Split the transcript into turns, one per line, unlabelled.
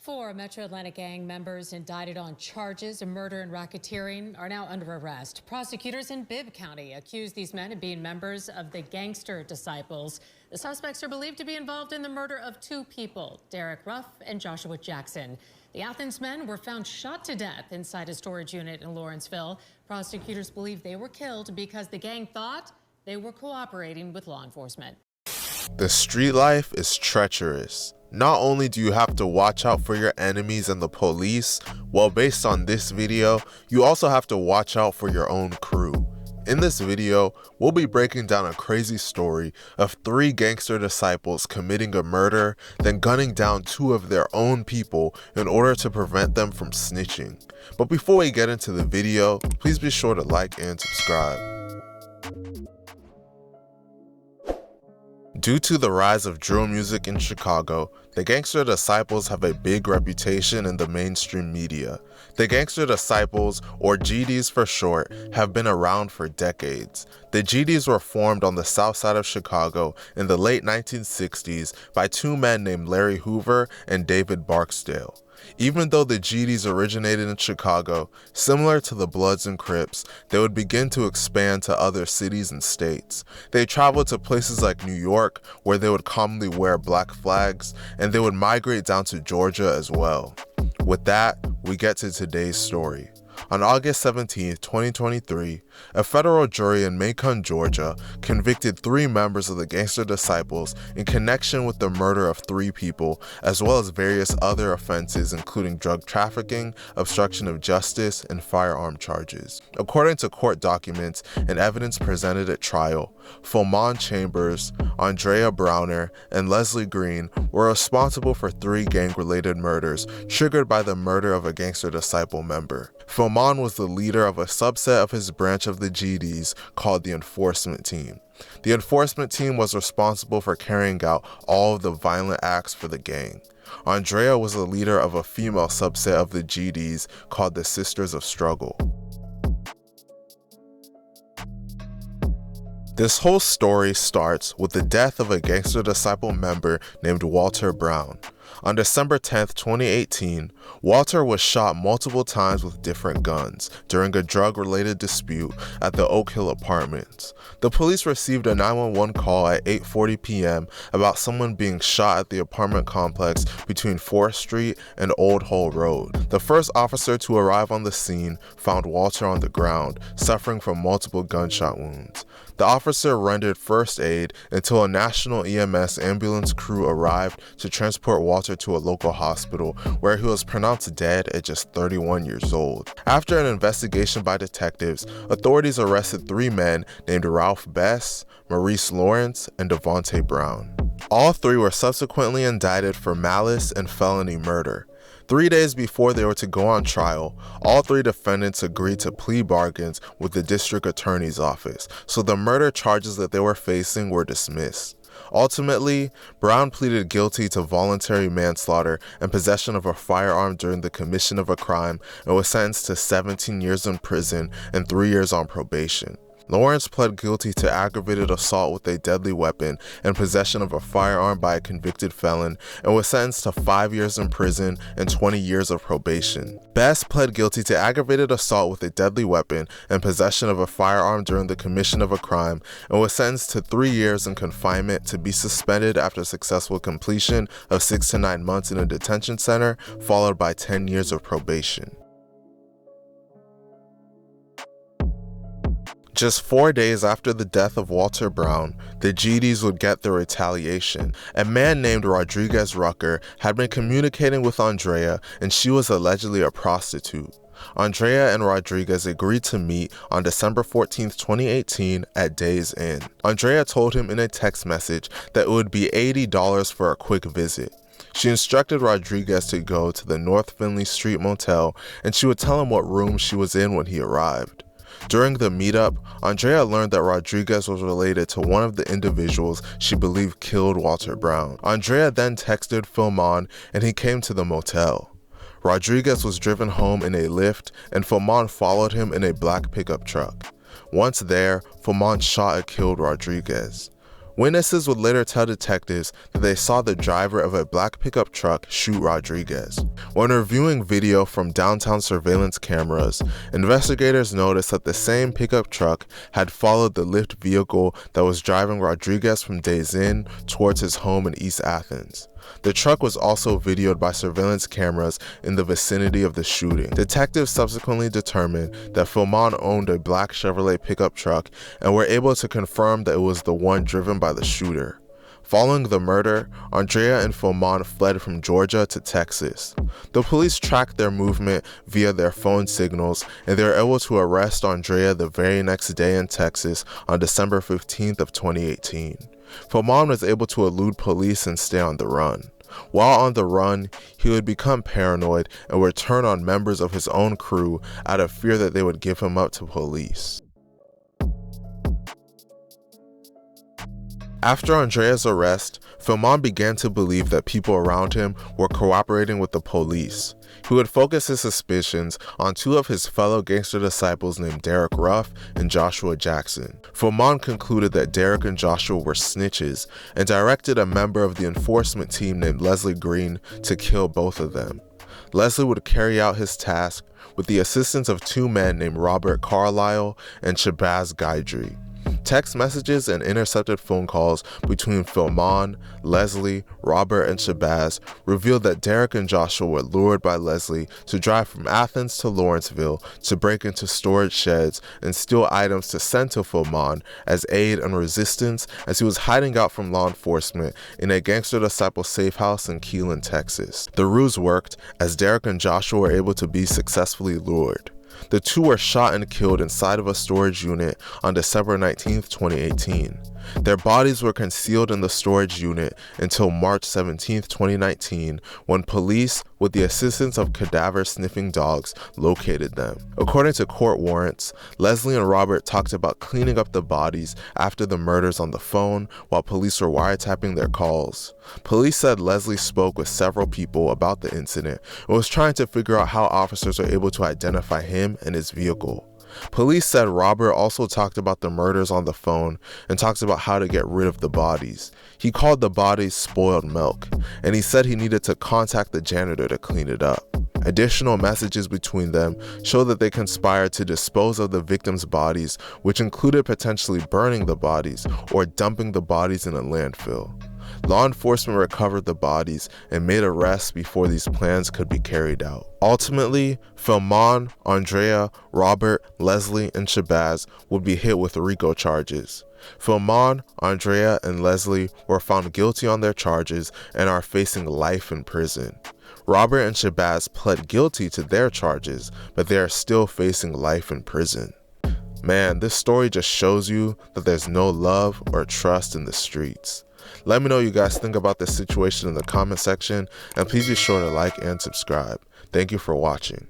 Four Metro Atlanta gang members indicted on charges of murder and racketeering are now under arrest. Prosecutors in Bibb County accuse these men of being members of the Gangster disciples. The suspects are believed to be involved in the murder of two people, Derrick, Ruff, and Joshua Jackson. The Athens men were found shot to death inside a storage unit in Lawrenceville. Prosecutors believe they were killed because the gang thought they were cooperating with law enforcement.
The street life is treacherous. Not only do you have to watch out for your enemies and the police, well, based on this video, you also have to watch out for your own crew. In this video, we'll be breaking down a crazy story of three gangster disciples committing a murder, then gunning down two of their own people in order to prevent them from snitching. But before we get into the video, please be sure to like and subscribe. Due to the rise of drill music in Chicago, the Gangster Disciples have a big reputation in the mainstream media. The Gangster Disciples, or GDs for short, have been around for decades. The GDs were formed on the south side of Chicago in the late 1960s by two men named Larry Hoover and David Barksdale. Even though the GDs originated in Chicago, similar to the Bloods and Crips, they would begin to expand to other cities and states. They traveled to places like New York, where they would commonly wear black flags, and they would migrate down to Georgia as well. With that, we get to today's story. On August 17, 2023, a federal jury in Macon, Georgia, convicted three members of the Gangster Disciples in connection with the murder of three people, as well as various other offenses including drug trafficking, obstruction of justice, and firearm charges. According to court documents and evidence presented at trial, Philmon Chambers, Andrea Browner, and Leslie Green were responsible for three gang-related murders triggered by the murder of a Gangster Disciple member. Philmon was the leader of a subset of his branch of the GDs called the Enforcement Team. The Enforcement Team was responsible for carrying out all of the violent acts for the gang. Andrea was the leader of a female subset of the GDs called the Sisters of Struggle. This whole story starts with the death of a Gangster Disciple member named Walter Brown. On December 10, 2018, Walter was shot multiple times with different guns during a drug-related dispute at the Oak Hill Apartments. The police received a 911 call at 8:40 p.m. about someone being shot at the apartment complex between 4th Street and Old Hull Road. The first officer to arrive on the scene found Walter on the ground, suffering from multiple gunshot wounds. The officer rendered first aid until a national EMS ambulance crew arrived to transport Walter to a local hospital, where he was pronounced dead at just 31 years old. After an investigation by detectives, authorities arrested three men named Ralph Bess, Maurice Lawrence, and Devontae Brown. All three were subsequently indicted for malice and felony murder. 3 days before they were to go on trial, all three defendants agreed to plea bargains with the district attorney's office, so the murder charges that they were facing were dismissed. Ultimately, Brown pleaded guilty to voluntary manslaughter and possession of a firearm during the commission of a crime and was sentenced to 17 years in prison and 3 years on probation. Lawrence pled guilty to aggravated assault with a deadly weapon and possession of a firearm by a convicted felon and was sentenced to 5 years in prison and 20 years of probation. Bess pled guilty to aggravated assault with a deadly weapon and possession of a firearm during the commission of a crime and was sentenced to 3 years in confinement to be suspended after successful completion of 6 to 9 months in a detention center, followed by 10 years of probation. Just 4 days after the death of Walter Brown, the GDs would get their retaliation. A man named Rodriguez Rucker had been communicating with Andrea, and she was allegedly a prostitute. Andrea and Rodriguez agreed to meet on December 14, 2018 at Days Inn. Andrea told him in a text message that it would be $80 for a quick visit. She instructed Rodriguez to go to the North Finley Street Motel, and she would tell him what room she was in when he arrived. During the meetup, Andrea learned that Rodriguez was related to one of the individuals she believed killed Walter Brown. Andrea then texted Philmon and he came to the motel. Rodriguez was driven home in a Lyft and Philmon followed him in a black pickup truck. Once there, Philmon shot and killed Rodriguez. Witnesses would later tell detectives that they saw the driver of a black pickup truck shoot Rodriguez. When reviewing video from downtown surveillance cameras, investigators noticed that the same pickup truck had followed the Lyft vehicle that was driving Rodriguez from Days Inn towards his home in East Athens. The truck was also videoed by surveillance cameras in the vicinity of the shooting. Detectives subsequently determined that Philmon owned a black Chevrolet pickup truck and were able to confirm that it was the one driven by the shooter. Following the murder, Andrea and Philmon fled from Georgia to Texas. The police tracked their movement via their phone signals, and they were able to arrest Andrea the very next day in Texas on December 15th of 2018. Philmon was able to elude police and stay on the run. While on the run, he would become paranoid and would turn on members of his own crew out of fear that they would give him up to police. After Andrea's arrest, Philmon began to believe that people around him were cooperating with the police. He would focus his suspicions on two of his fellow gangster disciples named Derrick Ruff and Joshua Jackson. Philmon concluded that Derrick and Joshua were snitches and directed a member of the enforcement team named Leslie Green to kill both of them. Leslie would carry out his task with the assistance of two men named Robert Carlisle and Shabazz Guidry. Text messages and intercepted phone calls between Philmon, Leslie, Robert, and Shabazz revealed that Derrick and Joshua were lured by Leslie to drive from Athens to Lawrenceville to break into storage sheds and steal items to send to Philmon as aid and resistance as he was hiding out from law enforcement in a Gangster Disciple safe house in Keelan, Texas. The ruse worked as Derrick and Joshua were able to be successfully lured. The two were shot and killed inside of a storage unit on December 19, 2018. Their bodies were concealed in the storage unit until March 17, 2019, when police, with the assistance of cadaver-sniffing dogs, located them. According to court warrants, Leslie and Robert talked about cleaning up the bodies after the murders on the phone while police were wiretapping their calls. Police said Leslie spoke with several people about the incident and was trying to figure out how officers were able to identify him and his vehicle. Police said Robert also talked about the murders on the phone and talks about how to get rid of the bodies. He called the bodies spoiled milk, and he said he needed to contact the janitor to clean it up. Additional messages between them show that they conspired to dispose of the victims' bodies, which included potentially burning the bodies or dumping the bodies in a landfill. Law enforcement recovered the bodies and made arrests before these plans could be carried out. Ultimately, Philmon, Andrea, Robert, Leslie, and Shabazz would be hit with RICO charges. Philmon, Andrea, and Leslie were found guilty on their charges and are facing life in prison. Robert and Shabazz pled guilty to their charges, but they are still facing life in prison. Man, this story just shows you that there's no love or trust in the streets. Let me know what you guys think about this situation in the comment section, and please be sure to like and subscribe. Thank you for watching.